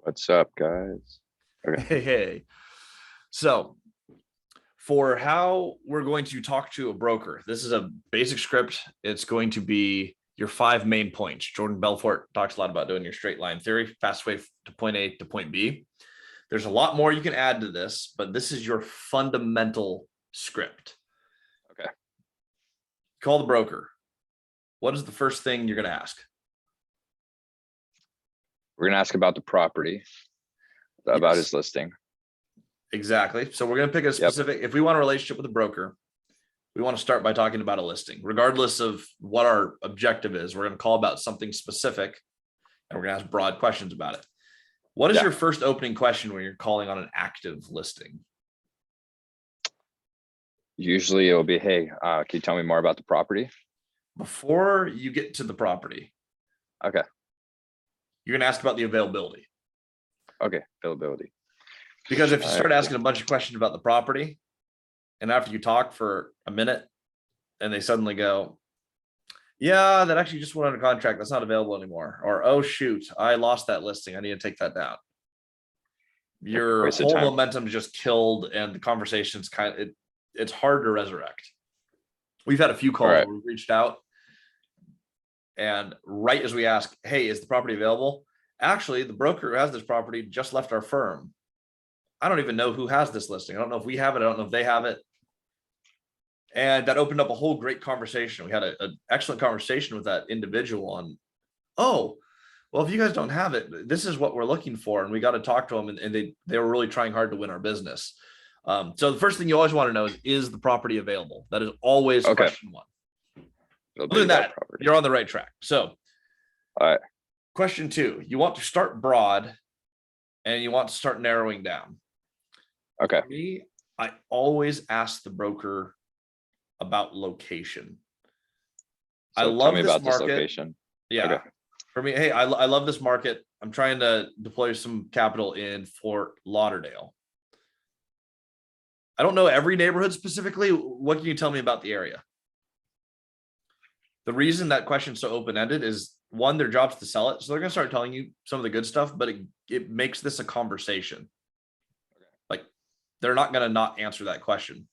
What's up, guys? Okay. Hey. So for how we're going to talk to a broker, this is a basic script. It's going to be your 5 main points. Jordan Belfort talks a lot about doing your straight line theory, fast way to point A to point B. There's a lot more you can add to this, but this is your fundamental script. Okay. Call the broker. What is the first thing you're going to ask? We're gonna ask about the property, about his listing. Exactly. So we're going to pick a specific, if we want a relationship with a broker, we want to start by talking about a listing, regardless of what our objective is. We're going to call about something specific and we're going to ask broad questions about it. What is your first opening question when you're calling on an active listing? Usually it'll be, hey, can you tell me more about the property? Before you get to the property, Okay. you're going to ask about the availability. Okay. Availability. Because if you start asking a bunch of questions about the property, and after you talk for a minute and they suddenly go, yeah, that actually just went under contract, that's not available anymore. Or, oh, shoot, I lost that listing, I need to take that down. Your whole momentum is just killed and the conversation's it's hard to resurrect. We've had a few calls where we've reached out and right as we ask, hey, is the property available? Actually, the broker who has this property just left our firm. I don't even know who has this listing. I don't know if we have it. I don't know if they have it. And that opened up a whole great conversation. We had an excellent conversation with that individual on, oh, well, if you guys don't have it, this is what we're looking for. And we got to talk to them. And they were really trying hard to win our business. So the first thing you always want to know is the property available? That is always question one. Other than that, you're on the right track. So question two, you want to start broad and you want to start narrowing down. Okay. For me, I always ask the broker about location. So I love this market. This location. Yeah. Okay. For me, hey, I love this market. I'm trying to deploy some capital in Fort Lauderdale. I don't know every neighborhood specifically. What can you tell me about the area? The reason that question's so open-ended is one, their job's to sell it. So they're going to start telling you some of the good stuff, but it makes this a conversation. Like they're not going to not answer that question.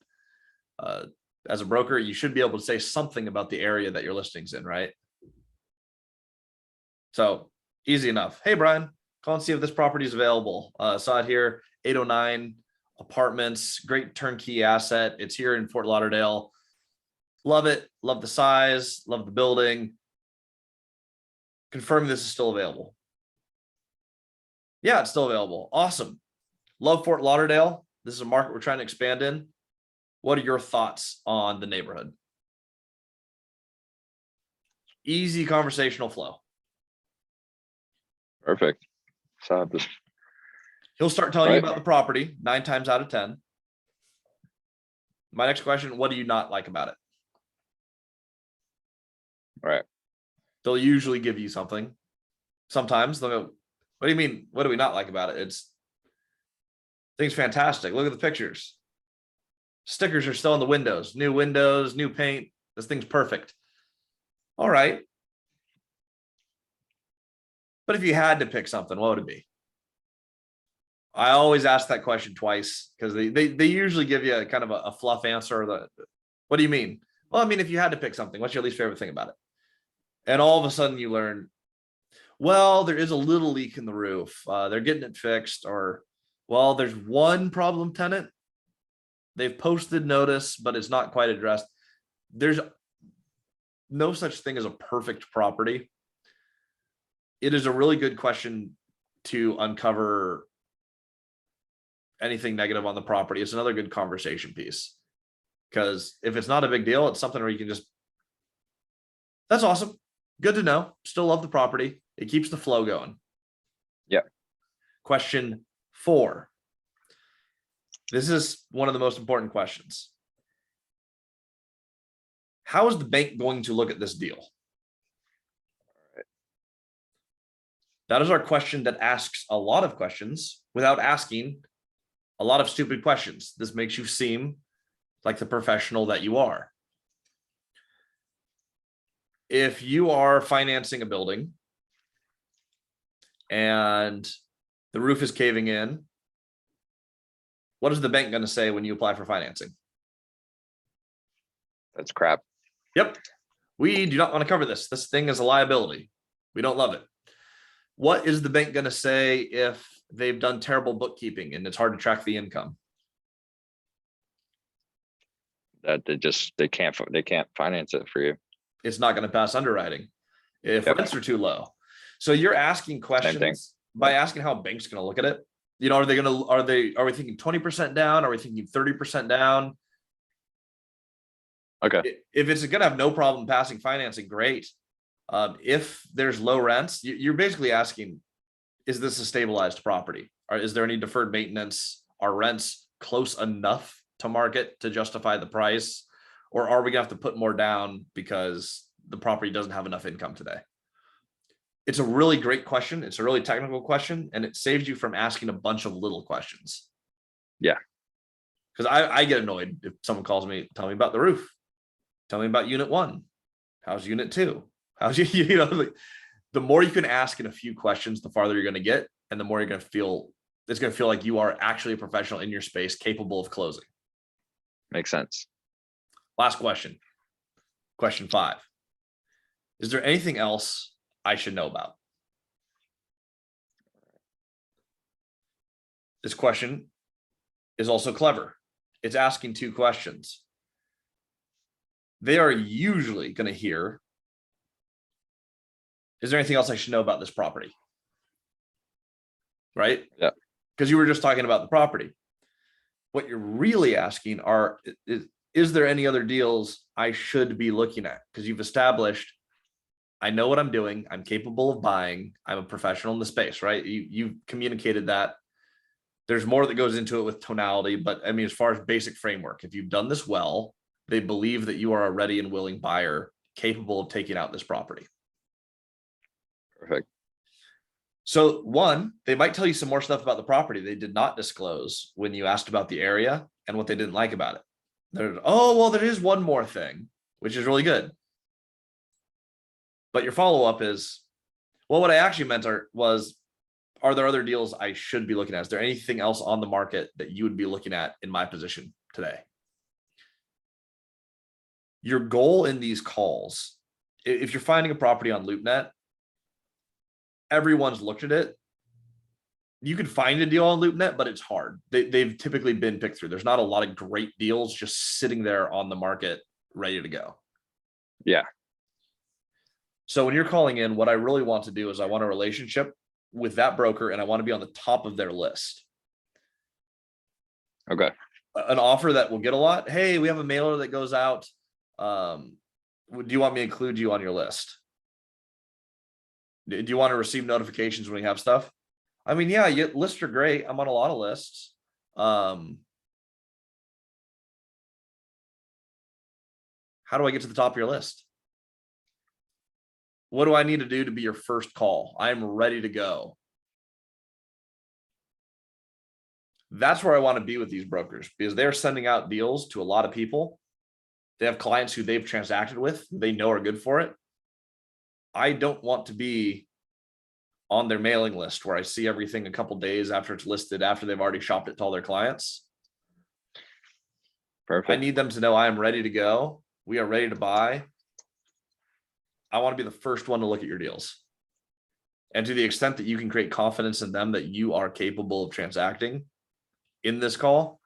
As a broker, you should be able to say something about the area that your listing's in, right? So easy enough. Hey, Brian, call and see if this property is available. Saw it here, 809 apartments, great turnkey asset. It's here in Fort Lauderdale. Love it. Love the size. Love the building. Confirm this is still available. Yeah, it's still available. Awesome. Love Fort Lauderdale. This is a market we're trying to expand in. What are your thoughts on the neighborhood? Easy conversational flow. Perfect. So this. He'll start telling you about the property 9 times out of 10. My next question, what do you not like about it? Right. They'll usually give you something. Sometimes they'll go, what do you mean? What do we not like about it? I think it's fantastic. Look at the pictures. Stickers are still on the windows, new paint. This thing's perfect. All right. But if you had to pick something, what would it be? I always ask that question twice because they usually give you a kind of a fluff answer. What do you mean? Well, I mean, if you had to pick something, what's your least favorite thing about it? And all of a sudden you learn, well, there is a little leak in the roof. They're getting it fixed. Or, well, there's one problem tenant. They've posted notice, but it's not quite addressed. There's no such thing as a perfect property. It is a really good question to uncover anything negative on the property. It's another good conversation piece. Because if it's not a big deal, it's something where you can just, that's awesome. Good to know. Still love the property. It keeps the flow going. Yeah. Question 4. This is one of the most important questions. How is the bank going to look at this deal? That is our question that asks a lot of questions without asking a lot of stupid questions. This makes you seem like the professional that you are. If you are financing a building and The roof is caving in. What is the bank going to say when you apply for financing? That's crap. Yep. We do not want to cover this. This thing is a liability. We don't love it. What is the bank going to say if they've done terrible bookkeeping and it's hard to track the income? That they can't finance it for you. It's not going to pass underwriting if Yep. rents are too low. So you're asking thing. questions by asking how a bank's going to look at it. You know, are we thinking 20% down? Are we thinking 30% down? Okay. If it's going to have no problem passing financing, great. If there's low rents, you're basically asking, is this a stabilized property? Or is there any deferred maintenance? Are rents close enough to market to justify the price? Or are we gonna have to put more down because the property doesn't have enough income today? It's a really great question. It's a really technical question, and it saves you from asking a bunch of little questions. Yeah. Because I get annoyed if someone calls me, tell me about the roof. Tell me about unit 1. How's unit 2? How's you know, like, the more you can ask in a few questions, the farther you're going to get, and the more you're going to feel, it's going to feel like you are actually a professional in your space, capable of closing. Makes sense. Last question. Question 5. Is there anything else I should know about? This question is also clever. It's asking 2 questions. They are usually going to hear, is there anything else I should know about this property? Right? Yeah. Because you were just talking about the property. What you're really asking is there any other deals I should be looking at? Because you've established, I know what I'm doing. I'm capable of buying. I'm a professional in the space, right? You've communicated that. There's more that goes into it with tonality, but I mean, as far as basic framework, if you've done this well, they believe that you are a ready and willing buyer capable of taking out this property. Perfect. So 1, they might tell you some more stuff about the property they did not disclose when you asked about the area and what they didn't like about it. Well, there is one more thing, which is really good. But your follow-up is, well, what I actually meant was, are there other deals I should be looking at? Is there anything else on the market that you would be looking at in my position today? Your goal in these calls, if you're finding a property on LoopNet, everyone's looked at it. You can find a deal on LoopNet, but it's hard. They've typically been picked through. There's not a lot of great deals just sitting there on the market, ready to go. Yeah. So when you're calling in, what I really want to do is I want a relationship with that broker, and I want to be on the top of their list. Okay. An offer that will get a lot. Hey, we have a mailer that goes out. Do you want me to include you on your list? Do you want to receive notifications when you have stuff? I mean, yeah, lists are great. I'm on a lot of lists. How do I get to the top of your list? What do I need to do to be your first call? I'm ready to go. That's where I want to be with these brokers, because they're sending out deals to a lot of people. They have clients who they've transacted with, they know are good for it. I don't want to be on their mailing list where I see everything a couple days after it's listed, after they've already shopped it to all their clients. Perfect. I need them to know I am ready to go. We are ready to buy. I want to be the first one to look at your deals. And to the extent that you can create confidence in them that you are capable of transacting in this call,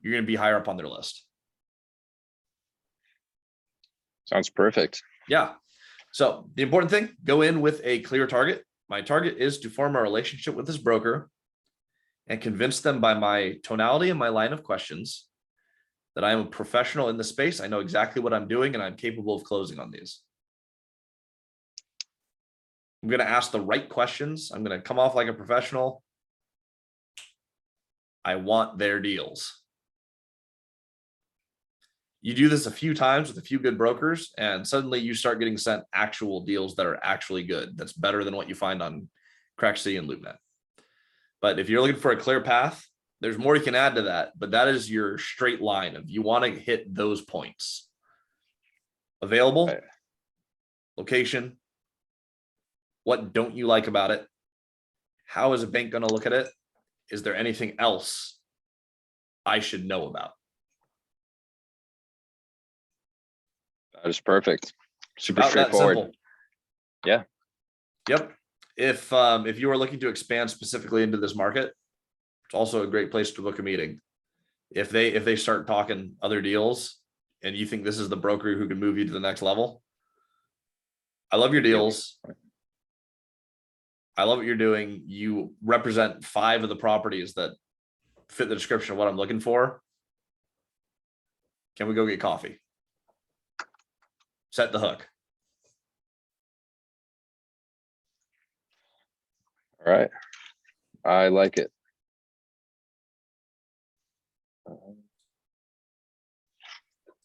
you're going to be higher up on their list. Sounds perfect. Yeah. So the important thing, go in with a clear target. My target is to form a relationship with this broker and convince them by my tonality and my line of questions that I am a professional in the space. I know exactly what I'm doing and I'm capable of closing on these. I'm going to ask the right questions. I'm going to come off like a professional. I want their deals. You do this a few times with a few good brokers, and suddenly you start getting sent actual deals that are actually good. That's better than what you find on CrackC and LoopNet. But if you're looking for a clear path, there's more you can add to that, but that is your straight line of you want to hit those points. Available, location, what don't you like about it, How is a bank gonna look at it? Is there anything else I should know about? That is perfect. Super About that straightforward. simple. Yeah. Yep. If you are looking to expand specifically into this market, it's also a great place to book a meeting. If they start talking other deals and you think this is the broker who can move you to the next level, I love your deals. I love what you're doing. You represent 5 of the properties that fit the description of what I'm looking for. Can we go get coffee? Set the hook. All right. I like it.